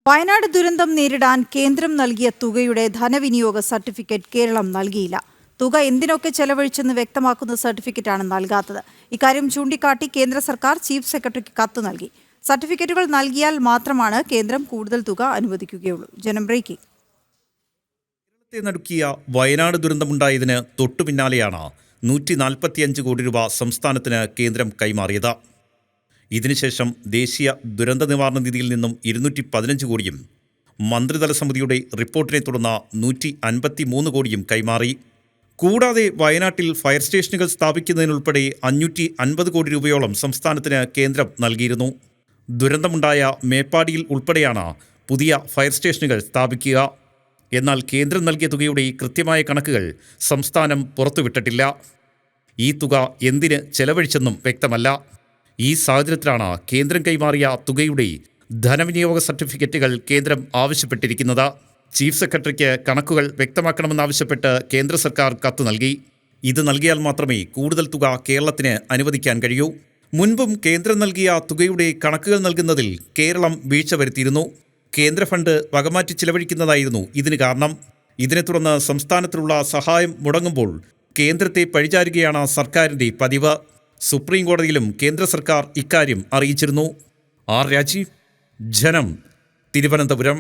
വയനാട് ദുരന്തം നേരിടാൻ കേന്ദ്രം നൽകിയ തുകയുടെ ധനവിനിയോഗ സർട്ടിഫിക്കറ്റ് കേരളം നൽകിയില്ല. തുക എന്തിനൊക്കെ ചെലവഴിച്ചെന്ന് വ്യക്തമാക്കുന്ന സർട്ടിഫിക്കറ്റാണ് നൽകാത്തത്. ഇക്കാര്യം ചൂണ്ടിക്കാട്ടി കേന്ദ്ര സർക്കാർ ചീഫ് സെക്രട്ടറിക്ക് കത്ത് നൽകി. സർട്ടിഫിക്കറ്റുകൾ നൽകിയാൽ മാത്രമാണ് കേന്ദ്രം കൂടുതൽ തുക അനുവദിക്കുകയുള്ളൂ. ജനം ബ്രേക്കിംഗ്. കേരളത്തെ നടുക്കിയ വയനാട് ദുരന്തമുണ്ടായതിന് തൊട്ടു പിന്നാലെയാണ് 145 കോടി രൂപ സംസ്ഥാനത്തിന് കേന്ദ്രം കൈമാറിയത്. ഇതിനുശേഷം ദേശീയ ദുരന്ത നിവാരണ നിധിയിൽ നിന്നും 215 കോടിയും മന്ത്രിതല സമിതിയുടെ റിപ്പോർട്ടിനെ തുടർന്ന് 153 കോടിയും കൈമാറി. കൂടാതെ വയനാട്ടിൽ ഫയർ സ്റ്റേഷനുകൾ സ്ഥാപിക്കുന്നതിനുൾപ്പെടെ 550 കോടി രൂപയോളം സംസ്ഥാനത്തിന് കേന്ദ്രം നൽകിയിരുന്നു. ദുരന്തമുണ്ടായ മേപ്പാടിയിൽ ഉൾപ്പെടെയാണ് പുതിയ ഫയർ സ്റ്റേഷനുകൾ സ്ഥാപിക്കുക. എന്നാൽ കേന്ദ്രം നൽകിയ തുകയുടെ കൃത്യമായ കണക്കുകൾ സംസ്ഥാനം പുറത്തുവിട്ടിട്ടില്ല. ഈ തുക എന്തിന് ചെലവഴിച്ചെന്നും വ്യക്തമല്ല. ഈ സാഹചര്യത്തിലാണ് കേന്ദ്രം കൈമാറിയ തുകയുടെ ധനവിനിയോഗ സർട്ടിഫിക്കറ്റുകൾ കേന്ദ്രം ആവശ്യപ്പെട്ടിരിക്കുന്നത്. ചീഫ് സെക്രട്ടറിക്ക് കണക്കുകൾ വ്യക്തമാക്കണമെന്നാവശ്യപ്പെട്ട് കേന്ദ്ര സർക്കാർ കത്ത് നൽകി. ഇത് നൽകിയാൽ മാത്രമേ കൂടുതൽ തുക കേരളത്തിന് അനുവദിക്കാൻ കഴിയൂ. മുൻപും കേന്ദ്രം നൽകിയ തുകയുടെ കണക്കുകൾ നൽകുന്നതിൽ കേരളം വീഴ്ച വരുത്തിയിരുന്നു. കേന്ദ്ര ഫണ്ട് വകമാറ്റി ചിലവഴിക്കുന്നതായിരുന്നു ഇതിന് കാരണം. ഇതിനെ തുടർന്ന് സംസ്ഥാനത്തിലുള്ള സഹായം മുടങ്ങുമ്പോൾ കേന്ദ്രത്തെ പഴിചാരുകയാണ് സർക്കാരിൻ്റെ പതിവ്. സുപ്രീം കോടതിയിലും കേന്ദ്ര സർക്കാർ ഇക്കാര്യം അറിയിച്ചിരുന്നു. ആർ രാജീവ്, ജനം, തിരുവനന്തപുരം.